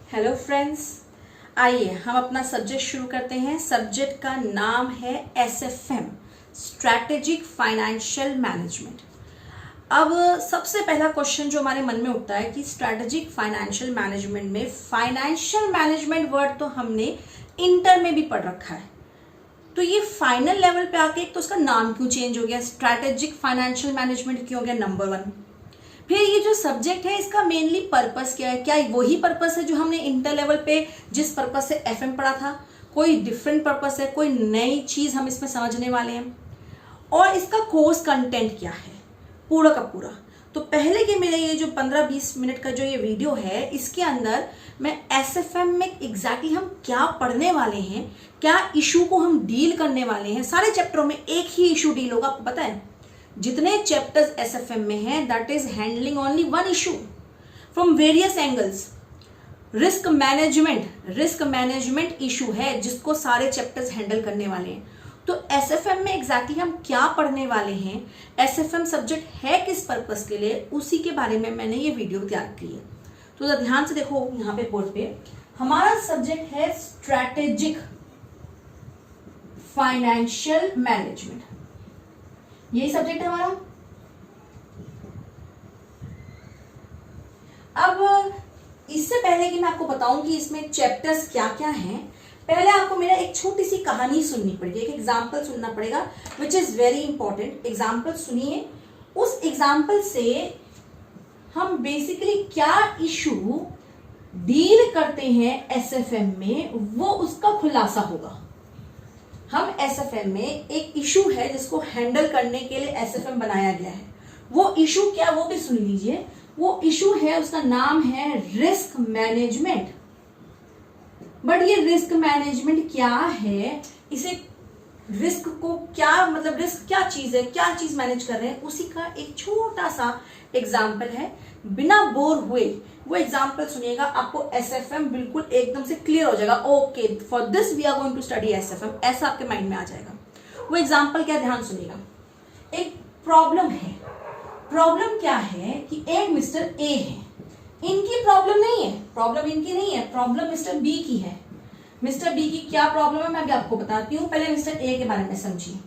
Hello friends, आइए हम अपना सब्जेक्ट शुरू करते हैं। सब्जेक्ट का नाम है एसएफएम, स्ट्रैटेजिक फाइनेंशियल मैनेजमेंट। अब सबसे पहला क्वेश्चन जो हमारे मन में उठता है कि स्ट्रैटेजिक फाइनेंशियल मैनेजमेंट में फाइनेंशियल मैनेजमेंट वर्ड तो हमने इंटर में भी पढ़ रखा है, तो ये फाइनल लेवल पे आके तो उसका नाम क्यों चेंज हो गया, स्ट्रैटेजिक फाइनेंशियल मैनेजमेंट क्यों हो गया नंबर 1। फिर ये जो सब्जेक्ट है इसका मेनली पर्पस क्या है, क्या वही पर्पस है जो हमने इंटर लेवल पे जिस पर्पस से एफएम पढ़ा था, कोई डिफरेंट पर्पस है, कोई नई चीज हम इसमें समझने वाले हैं, और इसका कोर्स कंटेंट क्या है पूरा का पूरा। तो पहले के मेरे ये जो 15-20 मिनट का जो ये वीडियो है इसके अंदर मैं एसएफएम में एग्जैक्टली हम क्या पढ़ने वाले हैं, क्या इशू को हम डील करने वाले हैं। सारे चैप्टरों में एक ही इशू डील होगा, आपको पता है जितने चैप्टर्स एसएफएम में हैं that is handling only one issue from various angles. Risk management issue है जिसको सारे चैप्टर्स हैंडल करने वाले हैं। तो एसएफएम में एग्जैक्टली हम क्या पढ़ने वाले हैं, एसएफएम सब्जेक्ट है किस पर्पस के लिए, उसी के बारे में मैंने ये वीडियो तैयार की है। तो ध्यान से देखो, यहाँ पे बोर्ड पे हमारा सब्जेक्ट है स्ट्रैटेजिक फाइनेंशियल मैनेजमेंट, यही सब्जेक्ट है हमारा। अब इससे पहले कि मैं आपको बताऊं कि इसमें चैप्टर्स क्या क्या हैं, पहले आपको मेरा एक छोटी सी कहानी सुननी पड़ेगी, एक एग्जाम्पल सुनना पड़ेगा which is very important. Example सुनिए, उस एग्जाम्पल से हम बेसिकली क्या इशू डील करते हैं एसएफएम में वो उसका खुलासा होगा। हम एसएफएम में एक इशू है जिसको हैंडल करने के लिए एसएफएम बनाया गया है। वो इशू क्या, वो भी सुन लीजिए। वो इशू है, उसका नाम है रिस्क मैनेजमेंट। बट ये रिस्क मैनेजमेंट क्या है, इसे रिस्क को क्या मतलब, रिस्क क्या चीज है, क्या चीज मैनेज कर रहे हैं, उसी का एक छोटा सा एग्जाम्पल है। बिना बोर हुए वो एग्जाम्पल सुनिएगा, आपको एसएफएम बिल्कुल एकदम से क्लियर हो जाएगा। Okay, for this we are going to study SFM, ऐसा आपके माइंड में आ जाएगा। वो एग्जाम्पल क्या, ध्यान सुनिएगा। एक प्रॉब्लम है, प्रॉब्लम क्या है कि एक मिस्टर ए है, इनकी प्रॉब्लम नहीं है, प्रॉब्लम इनकी नहीं है, प्रॉब्लम मिस्टर बी की है। मिस्टर बी की क्या प्रॉब्लम है मैं अभी आपको बताती हूँ, पहले मिस्टर ए के बारे में समझिए।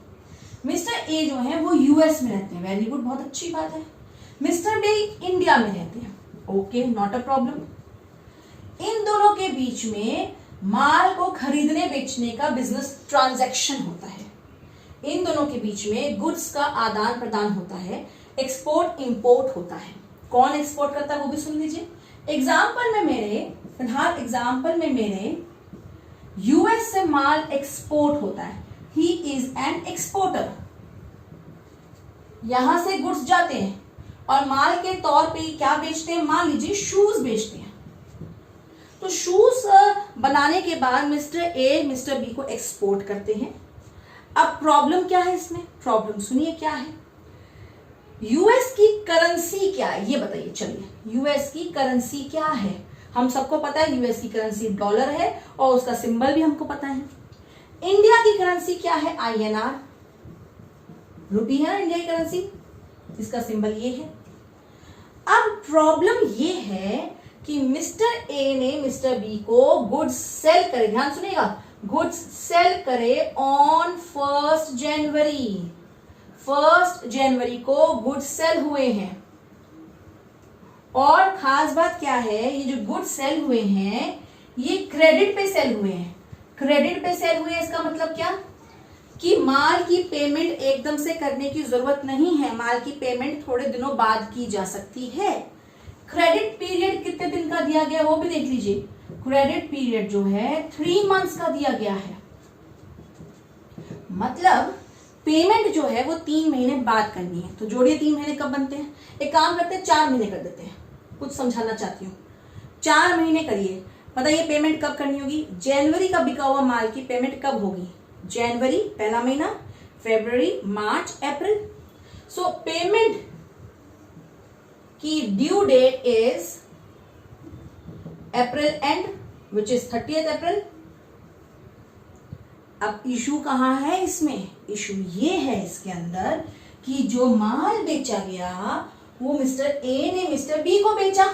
मिस्टर ए जो है वो यूएस में रहते हैं, वेरी गुड, बहुत अच्छी बात है। मिस्टर बी इंडिया में रहते हैं, ओके, नॉट अ प्रॉब्लम। इन दोनों के बीच में माल को खरीदने बेचने का बिजनेस ट्रांजैक्शन होता है। इन दोनों के बीच में गुड्स का आदान प्रदान होता है, एक्सपोर्ट इंपोर्ट होता है। कौन एक्सपोर्ट करता है वो भी सुन लीजिए। एग्जाम्पल में मेरे, फिलहाल एग्जाम्पल में मेरे यूएस से माल एक्सपोर्ट होता है, ही इज एन एक्सपोर्टर। यहां से गुड्स जाते हैं और माल के तौर पे क्या बेचते हैं, मान लीजिए शूज बेचते हैं। तो शूज बनाने के बाद मिस्टर ए मिस्टर बी को एक्सपोर्ट करते हैं। अब प्रॉब्लम क्या है इसमें, प्रॉब्लम सुनिए क्या है। यूएस की करेंसी क्या है ये बताइए। चलिए, यूएस की करेंसी क्या है, हम सबको पता है यूएस की करेंसी डॉलर है और उसका सिंबल भी हमको पता है। इंडिया की करेंसी क्या है, आईएनआर, रुपी है ना इंडिया की करेंसी, इसका सिंबल ये है। अब प्रॉब्लम ये है कि मिस्टर ए ने मिस्टर बी को गुड्स सेल करे, ध्यान सुनिएगा, गुड्स सेल करे ऑन 1 जनवरी। 1 जनवरी को गुड्स सेल हुए हैं। और खास बात क्या है, ये जो गुड्स सेल हुए हैं ये क्रेडिट पे सेल हुए हैं। क्रेडिट पे सेल हुए इसका मतलब क्या कि माल की पेमेंट एकदम से करने की जरूरत नहीं है, माल की पेमेंट थोड़े दिनों बाद की जा सकती है। क्रेडिट पीरियड कितने दिन का दिया गया वो भी देख लीजिए। क्रेडिट पीरियड जो है 3 मंथ्स का दिया गया है, मतलब पेमेंट जो है वो 3 महीने बाद करनी है। तो जोड़िए 3 महीने कब बनते हैं, एक काम करते हैं 4 महीने कर देते हैं, कुछ समझाना चाहती हूँ। 4 महीने करिए, बताइए पेमेंट कब करनी होगी। जनवरी का बिका हुआ माल की पेमेंट कब होगी, जनवरी पहला महीना, फरवरी, मार्च, अप्रैल। सो पेमेंट की due date is April and which is 30th April. अब इशू कहां है इसमें, इशू ये है इसके अंदर कि जो माल बेचा गया वो मिस्टर ए ने मिस्टर बी को बेचा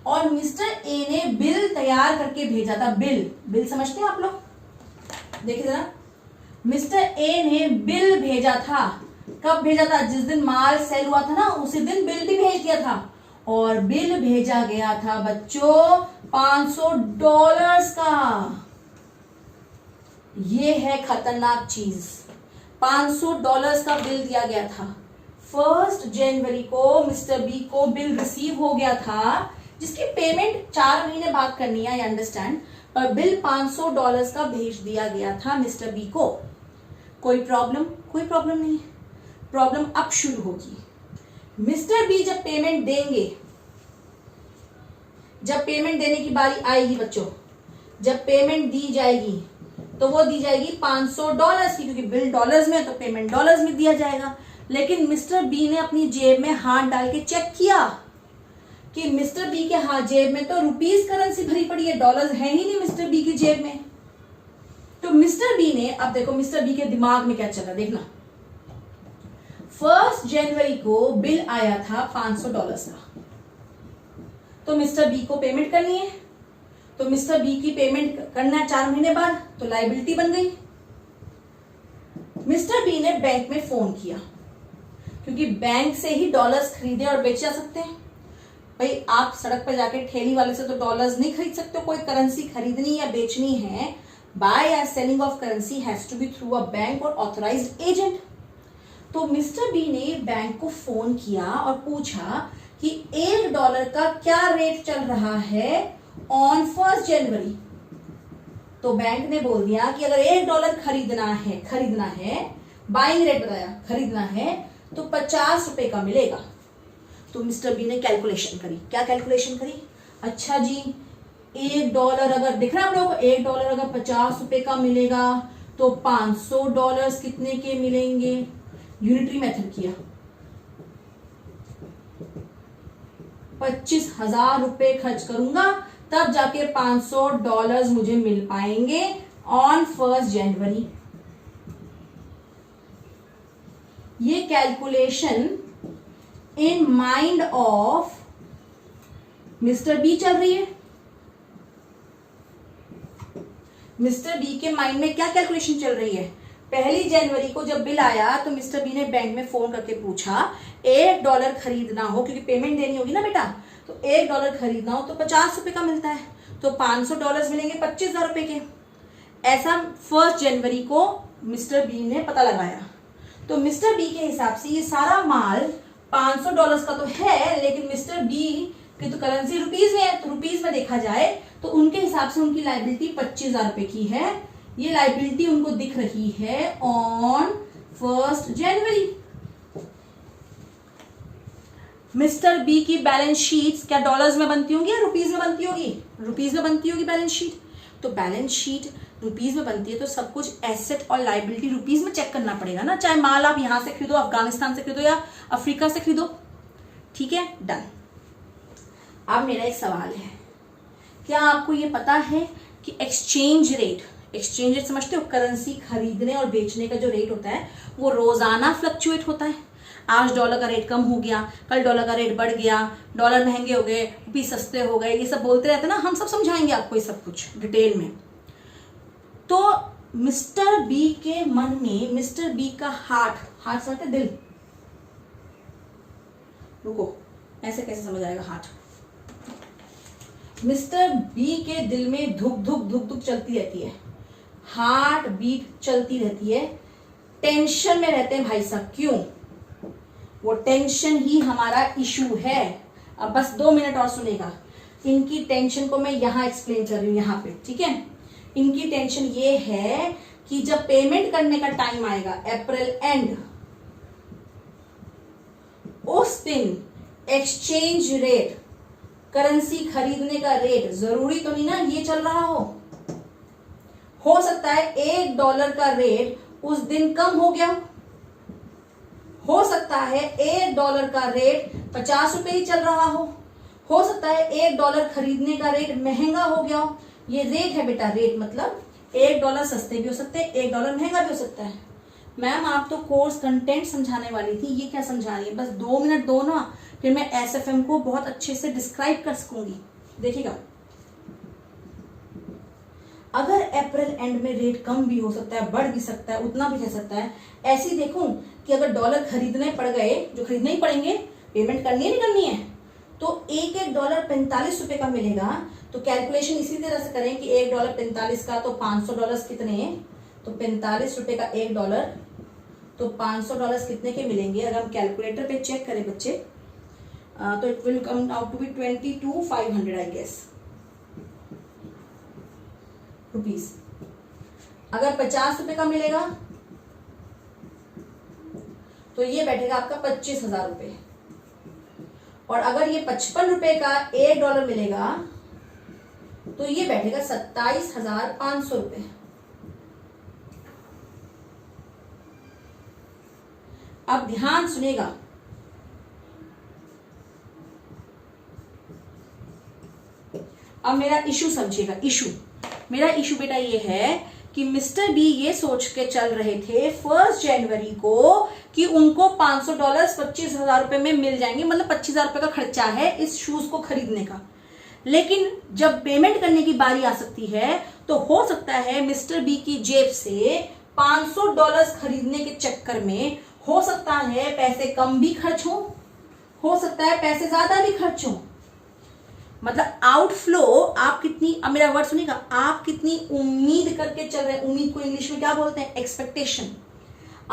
और मिस्टर ए ने बिल तैयार करके भेजा था। बिल समझते हैं आप लोग? देखिए जरा, मिस्टर ए ने बिल भेजा था। कब भेजा था? जिस दिन माल सेल हुआ था ना, उसी दिन बिल भी भेज दिया था। और बिल भेजा गया था बच्चों $500 का। ये है खतरनाक चीज। $500 का बिल दिया गया था। 1 जनवरी को मिस्टर बी को बिल रिसीव हो गया था, जिसकी पेमेंट 4 महीने बाद करनी है, आई अंडरस्टैंड, पर बिल $500 का भेज दिया गया था मिस्टर बी को। कोई प्रॉब्लम? कोई प्रॉब्लम नहीं है। प्रॉब्लम अब शुरू होगी। मिस्टर बी जब पेमेंट देंगे, जब पेमेंट देने की बारी आएगी बच्चों, जब पेमेंट दी जाएगी तो वो दी जाएगी $500 की, क्योंकि बिल डॉलर्स में है तो पेमेंट डॉलर्स में दिया जाएगा। लेकिन मिस्टर बी ने अपनी जेब में हाथ डाल के चेक किया कि मिस्टर बी के हाथ जेब में तो रुपीस करेंसी भरी पड़ी है, डॉलर्स है ही नहीं मिस्टर बी की जेब में। तो मिस्टर बी ने, अब देखो मिस्टर बी के दिमाग में क्या चल रहा है, देखना। 1 जनवरी को बिल आया था $500 का, तो मिस्टर बी को पेमेंट करनी है। तो मिस्टर बी की पेमेंट करना है 4 महीने बाद, तो लायबिलिटी बन गई। मिस्टर बी ने बैंक में फोन किया, क्योंकि बैंक से ही डॉलर्स खरीदे और बेचे जा सकते हैं। भाई आप सड़क पर जाके ठेली वाले से तो डॉलर्स नहीं खरीद सकते। कोई करेंसी खरीदनी या बेचनी है, बाय या selling of currency has to be through a bank और ऑथराइज्ड एजेंट। तो मिस्टर बी ने बैंक को फोन किया और पूछा कि $1 का क्या रेट चल रहा है ऑन 1 जनवरी। तो बैंक ने बोल दिया कि अगर $1 खरीदना है, बाइंग रेट बताया, खरीदना है तो ₹50 का मिलेगा। तो मिस्टर बी ने कैलकुलेशन करी। क्या कैलकुलेशन करी? अच्छा जी, $1 अगर दिख रहा है आप लोगों को, $1 अगर ₹50 का मिलेगा तो $500 कितने के मिलेंगे? यूनिटरी मेथड किया, 25,000 रुपए खर्च करूंगा तब जाके $500 मुझे मिल पाएंगे ऑन 1 जनवरी। ये calculation in mind of mister B चल रही है। मिस्टर बी के माइंड में क्या कैलकुलेशन चल रही है? 1 जनवरी को जब बिल आया तो मिस्टर बी ने बैंक में फोन करके पूछा, $1 खरीदना हो, क्योंकि पेमेंट देनी होगी ना बेटा, तो $1 खरीदना हो तो ₹50 का मिलता है, तो $500 मिलेंगे 25,000 रुपए के। ऐसा 1 जनवरी को मिस्टर बी ने पता लगाया। तो मिस्टर बी के हिसाब से ये सारा माल $500 का तो है, लेकिन मिस्टर बी की तो करेंसी रुपीज में है, तो रुपीज में देखा जाए तो उनके हिसाब से उनकी लायबिलिटी 25,000 रुपए की है। ये लायबिलिटी उनको दिख रही है ऑन 1 जनवरी। मिस्टर बी की बैलेंस शीट क्या डॉलर्स में बनती होंगी या रुपीज में बनती होगी? रुपीज में बनती होगी बैलेंस शीट। तो बैलेंस शीट रुपीज में बनती है तो सब कुछ एसेट और लायबिलिटी रुपीज में चेक करना पड़ेगा ना, चाहे माल आप यहां से खरीदो, अफगानिस्तान से खरीदो या अफ्रीका से खरीदो। ठीक है, डन। अब मेरा एक सवाल है, क्या आपको ये पता है कि एक्सचेंज रेट समझते हो? करेंसी खरीदने और बेचने का जो रेट होता है वो रोजाना फ्लक्चुएट होता है। आज डॉलर का रेट कम हो गया, कल डॉलर का रेट बढ़ गया, डॉलर महंगे हो गए, रुपये सस्ते हो गए, ये सब बोलते रहते हैं ना, हम सब समझाएंगे आपको ये सब कुछ डिटेल में। तो मिस्टर बी के मन में, मिस्टर बी का हार्ट समझते, दिल, रुको ऐसे कैसे समझ आएगा हार्ट? मिस्टर बी के दिल में धुक धुक चलती रहती है, हार्ट बीट चलती रहती है, टेंशन में रहते हैं भाई साहब। क्यों? वो टेंशन ही हमारा इशू है। अब बस 2 मिनट और सुनेगा। इनकी टेंशन को मैं यहां एक्सप्लेन कर रही हूं, यहां पे, ठीक है। इनकी टेंशन ये है कि जब पेमेंट करने का टाइम आएगा, अप्रैल एंड, उस दिन एक्सचेंज रेट, करेंसी खरीदने का रेट, जरूरी तो नहीं ना ये चल रहा हो सकता है $1 का रेट उस दिन कम हो गया, हो सकता है $1 का रेट 50 रुपए ही चल रहा हो सकता है $1 खरीदने का रेट महंगा हो गया हो। ये रेट है बेटा, रेट मतलब $1 सस्ते भी हो सकते हैं, $1 महंगा भी हो सकता है। मैम आप तो कोर्स कंटेंट समझाने वाली थी, ये क्या समझा रही है? बस 2 मिनट दो ना, फिर मैं एसएफएम को बहुत अच्छे से डिस्क्राइब कर सकूंगी। देखिएगा, अगर अप्रैल एंड में रेट कम भी हो सकता है, बढ़ भी सकता है, उतना भी रह सकता है। ऐसे ही देखूं कि अगर डॉलर खरीदने पड़ गए, जो खरीदने ही पड़ेंगे, पेमेंट करनी है नहीं करनी है, तो एक एक डॉलर 45 रुपए का मिलेगा। तो कैलकुलेशन इसी तरह से करें कि एक डॉलर 45 का, तो 500 डॉलर कितने, तो 45 रुपए का एक डॉलर, तो 500 डॉलर कितने के मिलेंगे। अगर हम कैलकुलेटर पे चेक करें बच्चे, तो it will come out to be 22,500 I guess rupees. अगर 50 रुपए का मिलेगा तो ये बैठेगा आपका 25,000 रुपए। और अगर ये 55 रुपए का एक डॉलर मिलेगा तो ये बैठेगा 27,500 रुपए। अब ध्यान सुनेगा, अब मेरा इशू समझिएगा। मेरा इशू बेटा ये है कि मिस्टर बी ये सोच के चल रहे थे 1 जनवरी को कि उनको 500 डॉलर 25,000 रुपए में मिल जाएंगे, मतलब 25,000 रुपए का खर्चा है इस शूज को खरीदने का। लेकिन जब पेमेंट करने की बारी आ सकती है तो हो सकता है मिस्टर बी की जेब से 500 डॉलर खरीदने के चक्कर में हो सकता है पैसे कम भी खर्च हो सकता है पैसे ज्यादा भी खर्च हो। मतलब आउटफ्लो आप कितनी, अब मेरा वर्ड सुनिएगा, आप कितनी उम्मीद करके चल रहे हैं, उम्मीद को इंग्लिश में क्या बोलते हैं, एक्सपेक्टेशन।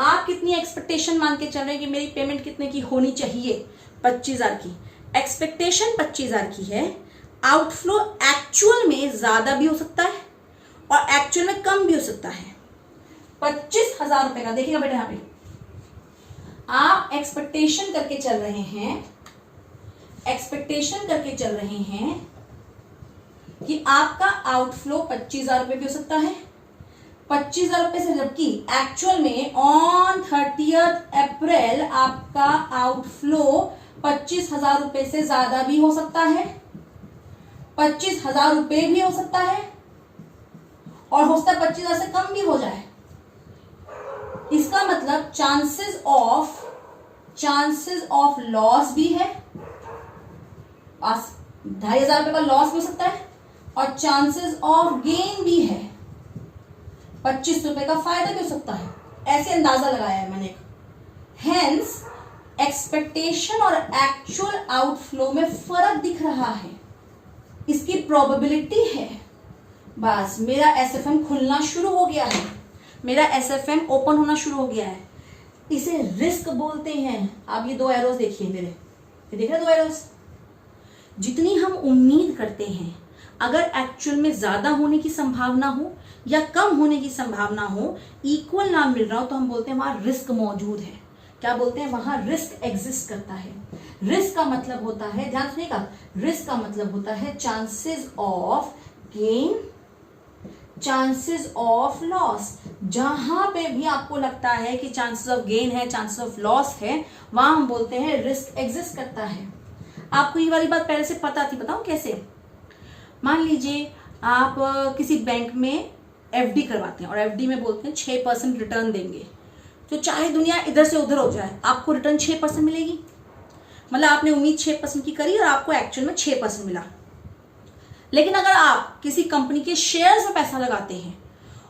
आप कितनी एक्सपेक्टेशन मान के चल रहे हैं कि मेरी पेमेंट कितने की होनी चाहिए, 25,000 की। एक्सपेक्टेशन 25,000 की है, आउटफ्लो एक्चुअल में ज्यादा भी हो सकता है और एक्चुअल में कम भी हो सकता है। 25,000 रुपए का देखिएगा बेटा, यहाँ पे आप एक्सपेक्टेशन करके चल रहे हैं, कि आपका आउटफ्लो 25,000 रुपए भी हो सकता है, 25,000 रुपए से, जबकि एक्चुअल में ऑन 30 अप्रैल आपका आउटफ्लो 25,000 रुपए से ज्यादा भी हो सकता है, 25,000 रुपए भी हो सकता है, और हो सकता है 25,000 से कम भी हो जाए। इसका मतलब चांसेस ऑफ लॉस भी है, 2,500 रुपए का लॉस भी हो सकता है, और चांसेस ऑफ गेन भी है, 25 रुपए का फायदा भी हो सकता है। ऐसे अंदाजा लगाया है मैंने। हेंस एक्सपेक्टेशन और एक्चुअल आउटफ्लो में फर्क दिख रहा है, इसकी प्रोबेबिलिटी है। बस मेरा एसएफएम खुलना शुरू हो गया है, मेरा एसएफएम ओपन होना शुरू हो गया है। इसे रिस्क बोलते हैं। आप ये 2 एरोस देखिए मेरे, ये देख रहे 2 एरोस। जितनी हम उम्मीद करते हैं, अगर एक्चुअल में ज्यादा होने की संभावना हो या कम होने की संभावना हो, इक्वल ना मिल रहा हो, तो हम बोलते हैं वहां रिस्क मौजूद है। क्या बोलते हैं, वहां रिस्क एग्जिस्ट करता है। रिस्क का मतलब होता है, ध्यान सुनिएगा, रिस्क का मतलब होता है chances of gain, chances of loss. जहां पे भी आपको लगता है कि चांसेस ऑफ गेन है, चांसेस ऑफ लॉस है, वहां हम बोलते हैं रिस्क एग्जिस्ट करता है। आपको ये वाली बात पहले से पता थी, बताऊं कैसे। मान लीजिए आप किसी बैंक में एफडी करवाते हैं और एफडी में बोलते हैं 6% रिटर्न देंगे, तो चाहे दुनिया इधर से उधर हो जाए, आपको रिटर्न 6% मिलेगी। मतलब आपने उम्मीद 6% की करी और आपको एक्चुअल में 6% मिला। लेकिन अगर आप किसी कंपनी के शेयर्स में पैसा लगाते हैं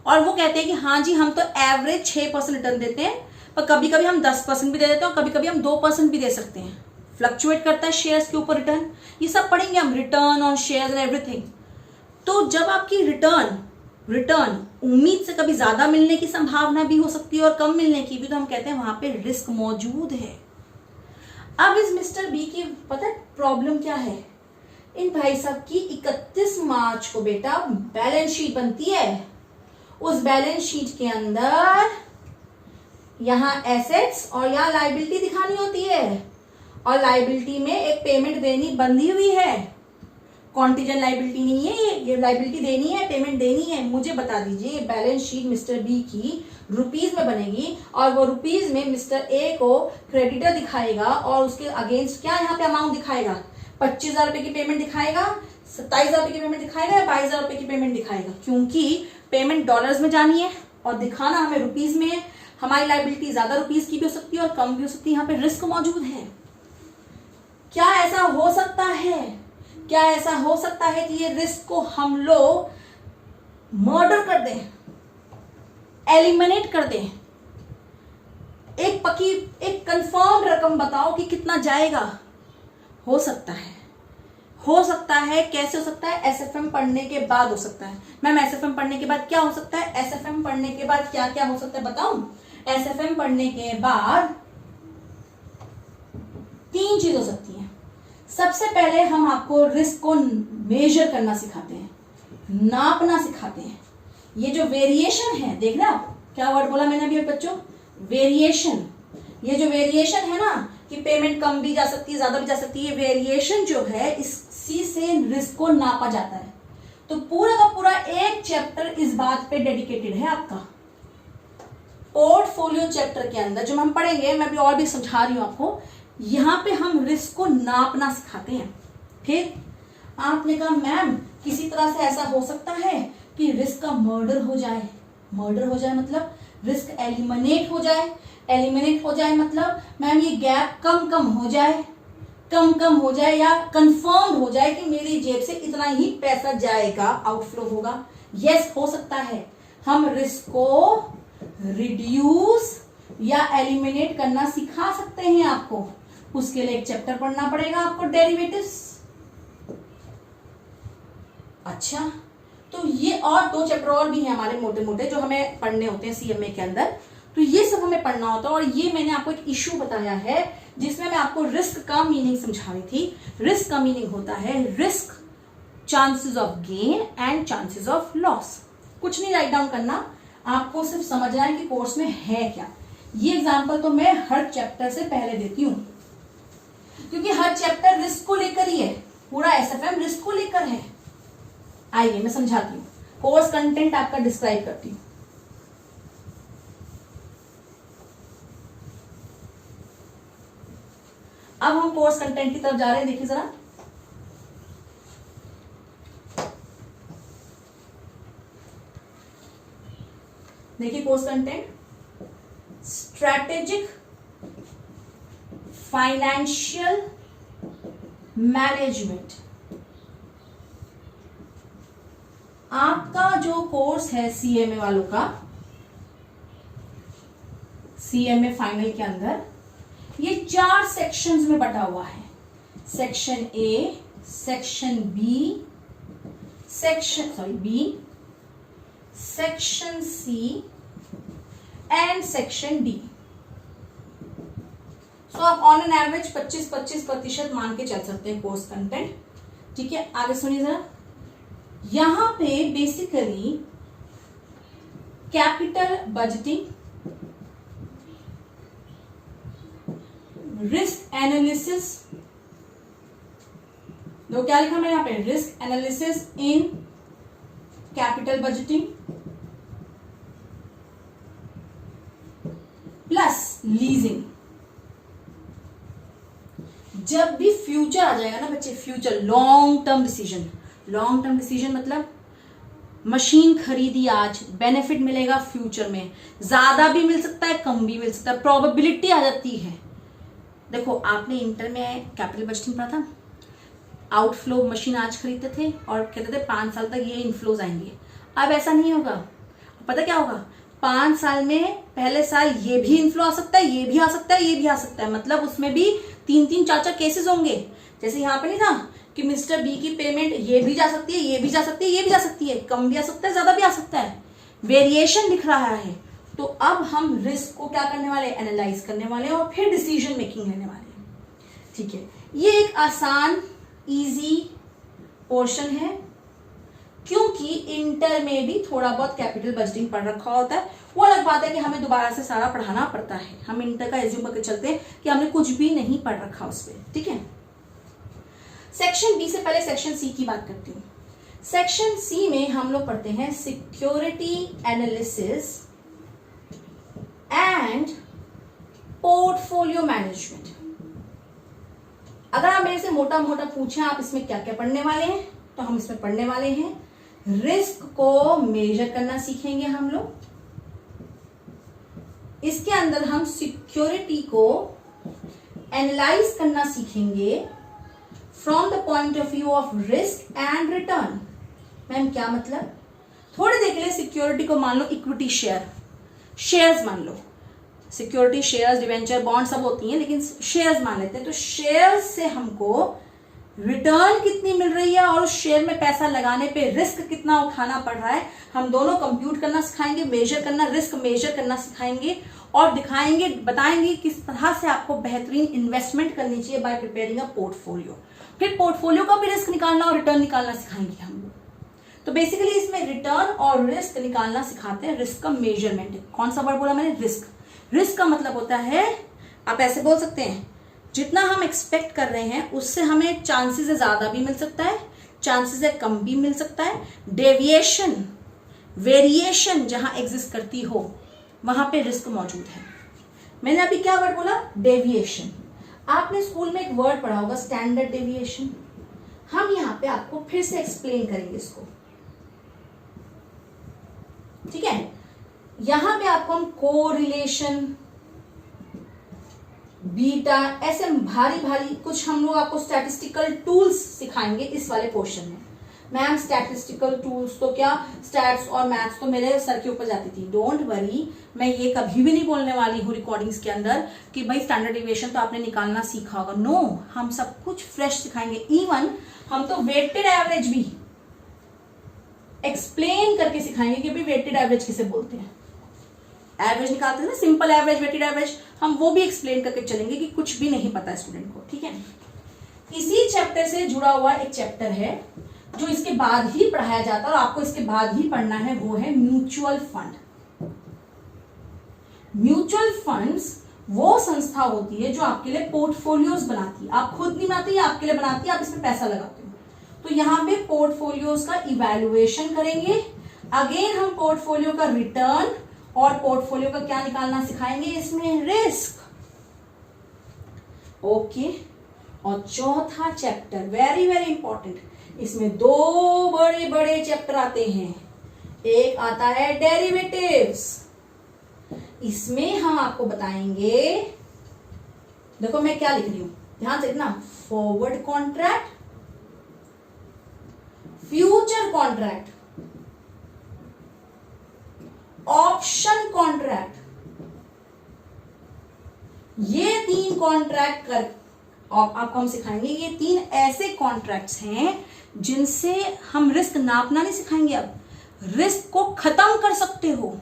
और वो कहते हैं कि हाँ जी हम तो एवरेज 6% रिटर्न देते हैं, पर कभी कभी हम 10% भी दे देते हैं और कभी कभी हम 2% भी दे सकते हैं, फ्लक्चुएट करता है शेयर्स के ऊपर रिटर्न। ये सब पढ़ेंगे हम, return on shares and everything. तो जब आपकी रिटर्न उम्मीद से कभी ज्यादा मिलने की संभावना भी हो सकती है और कम मिलने की भी, तो हम कहते हैं वहां पे रिस्क मौजूद है। अब इस मिस्टर बी की पता है प्रॉब्लम क्या है। इन भाई साहब की 31 मार्च को बेटा बैलेंस शीट बनती है। उस बैलेंस शीट के अंदर यहां एसेट्स और यहां लायबिलिटी दिखानी होती है, और लायबिलिटी में एक पेमेंट देनी बंधी हुई है। कॉन्टीजेंट लायबिलिटी नहीं है, ये लायबिलिटी देनी है, पेमेंट देनी है। मुझे बता दीजिए बैलेंस शीट मिस्टर बी की रुपीज में बनेगी और वो रुपीज में मिस्टर ए को क्रेडिटर दिखाएगा और उसके अगेंस्ट क्या यहाँ पे अमाउंट दिखाएगा, 25,000 रुपए की पेमेंट दिखाएगा, 27,000 रुपए की पेमेंट दिखाएगा या 22,000 रुपए की पेमेंट दिखाएगा, क्योंकि पेमेंट डॉलर्स में जानी है और दिखाना हमें रुपीज में है। हमारी लायबिलिटी ज्यादा रुपीज की भी हो सकती है और कम भी हो सकती है, यहाँ पे रिस्क मौजूद है। क्या ऐसा हो सकता है क्या ऐसा हो सकता है कि ये रिस्क को हम लोग मर्डर कर दें, एलिमिनेट कर दें? एक कंफर्म रकम बताओ कि कितना जाएगा। हो सकता है, हो सकता है। कैसे हो सकता है? एसएफएम पढ़ने के बाद हो सकता है। मैम एसएफएम पढ़ने के बाद क्या हो सकता है? एसएफएम पढ़ने के बाद क्या क्या हो सकता है बताऊं? एसएफएम पढ़ने के बाद 3 चीज हो सकती है। सबसे पहले हम आपको रिस्क को मेजर करना सिखाते हैं, नापना सिखाते हैं। ये जो वेरिएशन है, देख रहे आप क्या वर्ड बोला मैंने अभी बच्चों? वेरिएशन। ये जो वेरिएशन है ना कि पेमेंट कम भी जा सकती है, ज्यादा भी जा सकती है, वेरिएशन जो है इसी से रिस्क को नापा जाता है। तो पूरा का पूरा एक चैप्टर इस बात पे डेडिकेटेड है आपका। पोर्टफोलियो चैप्टर के अंदर जो हम पढ़ेंगे, मैं अभी और भी समझा रही हूं आपको, यहां पे हम रिस्क को नापना सिखाते हैं। फिर आपने कहा मैम किसी तरह से ऐसा हो सकता है कि रिस्क का मर्डर हो जाए। मर्डर हो जाए मतलब रिस्क एलिमिनेट हो जाए। एलिमिनेट हो जाए मतलब मैम ये गैप कम कम हो जाए या कंफर्म हो जाए कि मेरी जेब से इतना ही पैसा जाएगा, आउटफ्लो होगा। यस, हो सकता है। हम रिस्क को रिड्यूस या एलिमिनेट करना सिखा सकते हैं आपको। उसके लिए एक चैप्टर पढ़ना पड़ेगा आपको, डेरिवेटिव्स। अच्छा, तो ये और 2 चैप्टर और भी हैं हमारे मोटे मोटे जो हमें पढ़ने होते हैं सीएमए के अंदर। तो ये सब हमें पढ़ना होता है। और ये मैंने आपको एक इश्यू बताया है जिसमें मैं आपको रिस्क का मीनिंग समझा रही थी। रिस्क का मीनिंग होता है risk, chances of gain and chances of loss. कुछ नहीं राइट डाउन करना, आपको सिर्फ समझना है कि कोर्स में है क्या। ये एग्जाम्पल तो मैं हर चैप्टर से पहले देती हूं क्योंकि हर चैप्टर रिस्क को लेकर ही है। पूरा एसएफएम रिस्क को लेकर है। आइए मैं समझाती हूँ, कोर्स कंटेंट आपका डिस्क्राइब करती हूँ। अब हम कोर्स कंटेंट की तरफ जा रहे हैं। देखिए जरा, देखिए course content, strategic financial management. आपका जो कोर्स है सीएमए वालों का, सीएमए फाइनल के अंदर ये 4 सेक्शंस में बटा हुआ है। Section A, section B, section C and section D. So आप ऑन एन एवरेज 25-25% मान के चल सकते हैं कोर्स कंटेंट। ठीक है, आगे सुनिए जरा। यहां पे basically capital budgeting, risk analysis, दो क्या लिखा मैंने यहां पे, risk analysis in capital budgeting plus leasing. जब भी फ्यूचर आ जाएगा ना बच्चे, future long term decision, long term decision मतलब मशीन खरीदी आज, बेनिफिट मिलेगा फ्यूचर में, ज्यादा भी मिल सकता है, कम भी मिल सकता है, प्रोबेबिलिटी आ जाती है। देखो आपने इंटर में कैपिटल बजटिंग पढ़ा था, आउटफ्लो मशीन आज खरीदते थे और कहते थे 5 साल तक ये इनफ्लोज आएंगे। अब ऐसा नहीं होगा। पता क्या होगा, 5 साल में पहले साल ये भी इनफ्लो आ सकता है, ये भी आ सकता है, ये भी आ सकता है, मतलब उसमें भी 3-3, 4-4 केसेस होंगे। जैसे यहाँ पे नहीं था कि मिस्टर बी की पेमेंट ये भी जा सकती है, ये भी जा सकती है, ये भी जा सकती है, कम भी आ सकता है, ज्यादा भी आ सकता है, वेरिएशन दिख रहा है। तो अब हम रिस्क को क्या करने वाले, एनालाइज करने वाले हैं और फिर डिसीजन मेकिंग लेने वाले हैं। ठीक है, ये एक आसान इजी पोर्शन है क्योंकि इंटर में भी थोड़ा बहुत कैपिटल बजटिंग पढ़ रखा होता है। वो अलग बात है कि हमें दोबारा से सारा पढ़ाना पड़ता है। हम इंटर का एज्यूम करके चलते हैं कि हमने कुछ भी नहीं पढ़ रखा उस पर। ठीक है, सेक्शन बी से पहले सेक्शन सी की बात करती हूँ। सेक्शन सी में हम लोग पढ़ते हैं security analysis and portfolio management. अगर आप मेरे से मोटा मोटा पूछें आप इसमें क्या क्या पढ़ने वाले हैं, तो हम इसमें पढ़ने वाले हैं रिस्क को मेजर करना सीखेंगे हम लोग। इसके अंदर हम सिक्योरिटी को एनालाइज करना सीखेंगे, from the point of view of risk and return. Ma'am क्या मतलब? थोड़ी देर के लिए सिक्योरिटी को मान लो इक्विटी शेयर्स मान लो, सिक्योरिटी शेयर्स, डिवेंचर, बॉन्ड सब होती हैं, लेकिन शेयर्स मान लेते हैं। तो शेयर्स से हमको रिटर्न कितनी मिल रही है और उस शेयर में पैसा लगाने पे रिस्क कितना उठाना पड़ रहा है, हम दोनों कंप्यूट करना सिखाएंगे, मेजर करना, रिस्क मेजर करना सिखाएंगे और दिखाएंगे, बताएंगे किस तरह से आपको बेहतरीन इन्वेस्टमेंट करनी चाहिए बाय प्रिपेयरिंग अ पोर्टफोलियो। फिर पोर्टफोलियो का भी रिस्क निकालना और रिटर्न निकालना सिखाएंगे हम लोग। तो बेसिकली इसमें रिटर्न और रिस्क निकालना सिखाते हैं। रिस्क का मेजरमेंट, कौन सा वर्ड बोला मैंने? रिस्क। रिस्क का मतलब होता है, आप ऐसे बोल सकते हैं, जितना हम एक्सपेक्ट कर रहे हैं उससे हमें चांसेस है ज्यादा भी मिल सकता है, चांसेस है कम भी मिल सकता है। डेविएशन, वेरिएशन जहां एग्जिस्ट करती हो वहां पे रिस्क मौजूद है। मैंने अभी क्या वर्ड बोला? डेविएशन। आपने स्कूल में एक वर्ड पढ़ा होगा स्टैंडर्ड डेविएशन। हम यहां पे आपको फिर से एक्सप्लेन करेंगे इसको, ठीक है? यहां पे आपको हम कोरिलेशन, बीटा, ऐसे भारी भारी कुछ हम लोग आपको स्टैटिस्टिकल टूल्स सिखाएंगे इस वाले पोर्शन में। मैम स्टैटिस्टिकल टूल्स तो क्या, स्टैट्स और मैथ्स तो मेरे सर के ऊपर जाती थी। डोंट वरी, मैं ये कभी भी नहीं बोलने वाली हूँ रिकॉर्डिंग्स के अंदर कि भाई स्टैंडर्ड डेविएशन तो आपने निकालना सीखा होगा। नो, हम सब कुछ फ्रेश सिखाएंगे। इवन हम तो वेटेड एवरेज भी एक्सप्लेन करके सिखाएंगे कि भाई वेटेड एवरेज किसे बोलते हैं। एवरेज निकालते हैं ना, सिंपल एवरेज, वेटेड एवरेज, हम वो भी एक्सप्लेन करके चलेंगे कि कुछ भी नहीं पता स्टूडेंट को, ठीक है? इसी चैप्टर से जुड़ा हुआ एक चैप्टर है जो इसके बाद ही पढ़ाया जाता है और आपको इसके बाद ही पढ़ना है, वो है म्यूचुअल फंड। म्यूचुअल फंड्स वो संस्था होती है जो आपके लिए पोर्टफोलियोज बनाती है। आप खुद नहीं बनाती, आपके लिए बनाती है, आप इसमें पैसा लगाते हो। तो यहां पे पोर्टफोलियोज का इवैल्यूएशन करेंगे। अगेन हम पोर्टफोलियो का रिटर्न और पोर्टफोलियो का क्या निकालना सिखाएंगे, इसमें रिस्क। ओके, और चौथा चैप्टर वेरी वेरी इंपॉर्टेंट, इसमें दो बड़े बड़े चैप्टर आते हैं। एक आता है डेरिवेटिव्स, इसमें हम आपको बताएंगे, देखो मैं क्या लिख रही हूं, ध्यान से देखना, forward contract, future contract, option contract, ये तीन कॉन्ट्रैक्ट कर आपको हम सिखाएंगे। ये तीन ऐसे कॉन्ट्रैक्ट्स हैं जिनसे हम रिस्क नापना नहीं सिखाएंगे, अब रिस्क को खत्म कर सकते हो।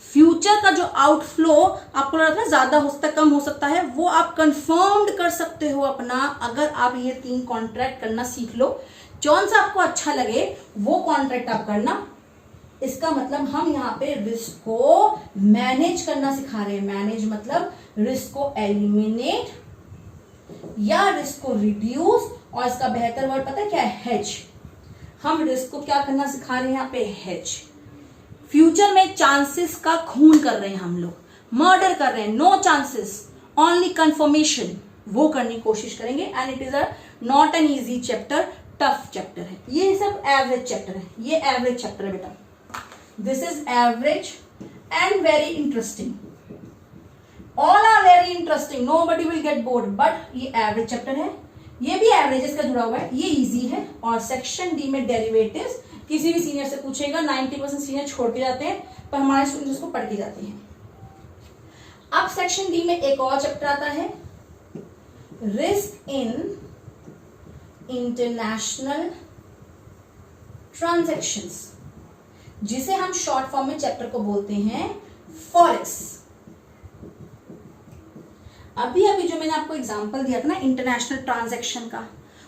फ्यूचर का जो आउटफ्लो आपको लग रहा था ज्यादा हो सकता है, कम हो सकता है, वो आप कंफर्म्ड कर सकते हो अपना, अगर आप ये तीन कॉन्ट्रैक्ट करना सीख लो। जौन सा आपको अच्छा लगे वो कॉन्ट्रैक्ट आप करना। इसका मतलब हम यहाँ पे रिस्क को मैनेज करना सिखा रहे हैं। मैनेज मतलब रिस्क को एलिमिनेट या रिस्क को रिड्यूस, और इसका बेहतर वर्ड पता है क्या है? हेज। हम रिस्क को क्या करना सिखा रहे हैं यहाँ पे? हेज। फ्यूचर में चांसेस का खून कर रहे हैं हम लोग, मर्डर कर रहे हैं, नो चांसेस ओनली कंफर्मेशन, वो करने की कोशिश करेंगे। And it is a not an easy chapter, tough chapter है। ये सब एवरेज चैप्टर है, ये एवरेज चैप्टर है बेटा। This is average and very interesting. All are very interesting. Nobody will get bored. But ये average chapter है, ये भी averages का जुड़ा हुआ है, ये easy है। और section D में derivatives किसी भी सीनियर से पूछेगा, 90% सीनियर छोड़ के जाते हैं, पर हमारे स्टूडेंट्स उसको पढ़ के जाते हैं। अब सेक्शन डी में एक और चैप्टर आता है, रिस्क इन इंटरनेशनल ट्रांजैक्शंस, जिसे हम शॉर्ट फॉर्म में चैप्टर को बोलते हैं फॉरेक्स। अभी अभी जो मैंने आपको एग्जांपल दिया था ना इंटरनेशनल ट्रांजैक्शन का,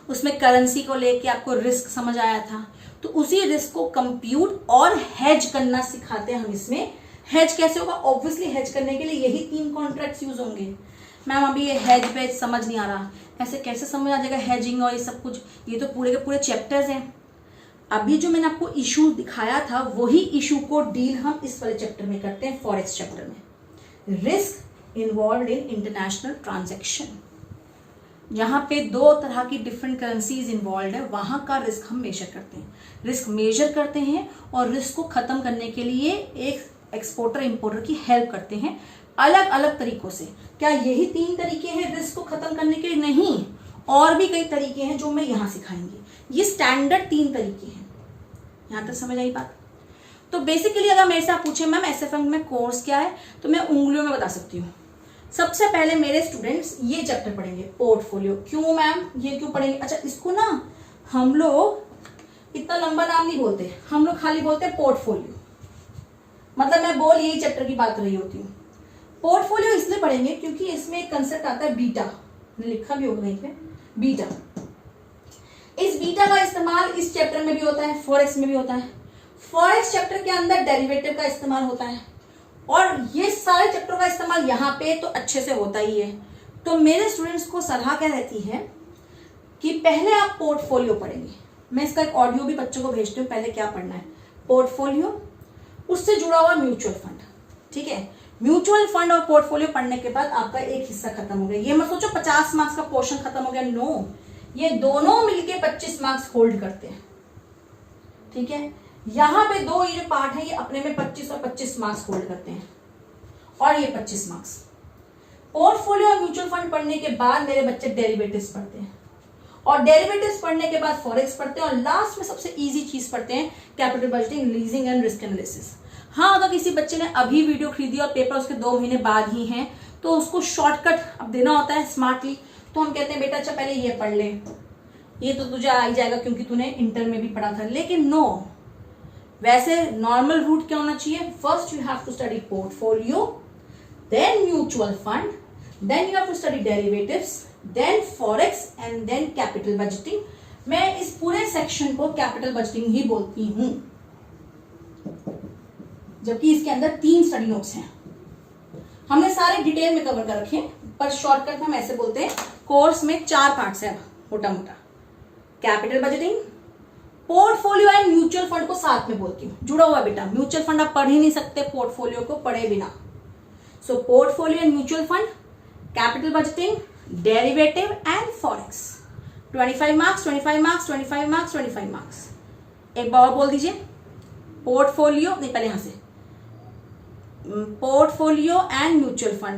उसमें करेंसी को लेके आपको रिस्क समझ आया था, तो उसी रिस्क को कंप्यूट और हेज करना सिखाते हैं हम इसमें। हेज कैसे होगा? ऑब्वियसली हेज करने के लिए यही तीन कॉन्ट्रैक्ट्स यूज होंगे। मैम अभी ये हेज वेज समझ नहीं आ रहा, ऐसे कैसे समझ आ जाएगा हेजिंग और ये सब कुछ? ये तो पूरे के पूरे चैप्टर्स हैं। अभी जो मैंने आपको इशू दिखाया था वही इशू को डील हम इस वाले चैप्टर में करते हैं, फॉरेक्स चैप्टर में। Risk involve in international transaction, जहां पे दो तरह की डिफरेंट करेंसीज इन्वॉल्व है, वहां का रिस्क हम मेजर करते हैं। रिस्क मेजर करते हैं और रिस्क को खत्म करने के लिए एक एक्सपोर्टर इंपोर्टर की हेल्प करते हैं अलग अलग तरीकों से। क्या यही तीन तरीके हैं रिस्क को खत्म करने के? नहीं, और भी कई तरीके हैं जो मैं यहाँ सिखाएंगे। ये स्टैंडर्ड 3 तरीके हैं। यहाँ तक समझ आई बात? तो बेसिकली अगर मेरे से आप पूछे मैम एसएफएम में कोर्स क्या है, तो मैं उंगलियों में बता सकती हूँ। सबसे पहले मेरे स्टूडेंट्स ये चैप्टर पढ़ेंगे, पोर्टफोलियो। क्यों मैम ये क्यों पढ़ेंगे? अच्छा, इसको ना हम लोग इतना लंबा नाम नहीं बोलते, हम लोग खाली बोलते हैं पोर्टफोलियो। मतलब मैं बोल यही चैप्टर की बात रही होती हूँ। पोर्टफोलियो इसलिए पढ़ेंगे क्योंकि इसमें एक कंसेप्ट आता है बीटा, लिखा भी होगा कहीं पे, बीटा। इस बीटा का इस्तेमाल इस चैप्टर में भी होता है, फॉरेक्स में भी होता है। फॉरेक्स चैप्टर के अंदर डेरिवेटिव का इस्तेमाल होता है, और ये सारे चैप्टर का इस्तेमाल यहाँ पे तो अच्छे से होता ही है। तो मेरे स्टूडेंट्स को सलाह क्या रहती है कि पहले आप पोर्टफोलियो पढ़ेंगे। मैं इसका एक ऑडियो भी बच्चों को भेजती हूँ, पहले क्या पढ़ना है, पोर्टफोलियो, उससे जुड़ा हुआ म्यूचुअल फंड। ठीक है, म्यूचुअल फंड और पोर्टफोलियो पढ़ने के बाद आपका एक हिस्सा खत्म हो गया। ये मत सोचो 50 मार्क्स का पोर्शन खत्म हो गया, नो, ये दोनों मिलके 25 मार्क्स होल्ड करते हैं। ठीक है, यहाँ पे दो ये जो पार्ट है ये अपने में 25 और 25 मार्क्स होल्ड करते हैं, और ये 25 मार्क्स। पोर्टफोलियो और म्यूचुअल फंड पढ़ने के बाद मेरे बच्चे डेरिवेटिव्स पढ़ते हैं, और डेरिवेटिव्स पढ़ने के बाद फॉरेक्स पढ़ते हैं, और लास्ट में सबसे इजी चीज पढ़ते हैं, capital budgeting, leasing and risk analysis. हाँ, अगर किसी बच्चे ने अभी वीडियो खरीदी और पेपर उसके 2 महीने बाद ही हैं, तो उसको शॉर्टकट अब देना होता है स्मार्टली। तो हम कहते हैं बेटा अच्छा पहले ये पढ़ ले, ये तो तुझे आ ही जाएगा क्योंकि तूने इंटर में भी पढ़ा था। लेकिन नो, वैसे नॉर्मल रूट क्या होना चाहिए, first you have to study portfolio, then mutual fund, then you have to study derivatives, then forex and then capital budgeting. मैं इस पूरे सेक्शन को कैपिटल बजटिंग ही बोलती हूं, जबकि इसके अंदर 3 स्टडी नोट्स हैं। हमने सारे डिटेल में कवर कर रखे हैं, पर शॉर्टकट में हम ऐसे बोलते हैं, कोर्स में 4 पार्ट्स है मोटा मोटा, capital budgeting, portfolio and mutual fund को साथ में बोलती हूँ, जुड़ा हुआ बेटा। म्यूचुअल फंड आप पढ़ ही नहीं सकते पोर्टफोलियो को पढ़े बिना। So portfolio and mutual fund, capital budgeting, derivative and forex. 25 marks, 25 marks, 25 marks, 25 marks. एक बार और बोल दीजिए, पोर्टफोलियो नहीं, पहले यहां से, पोर्टफोलियो एंड म्यूचुअल फंड,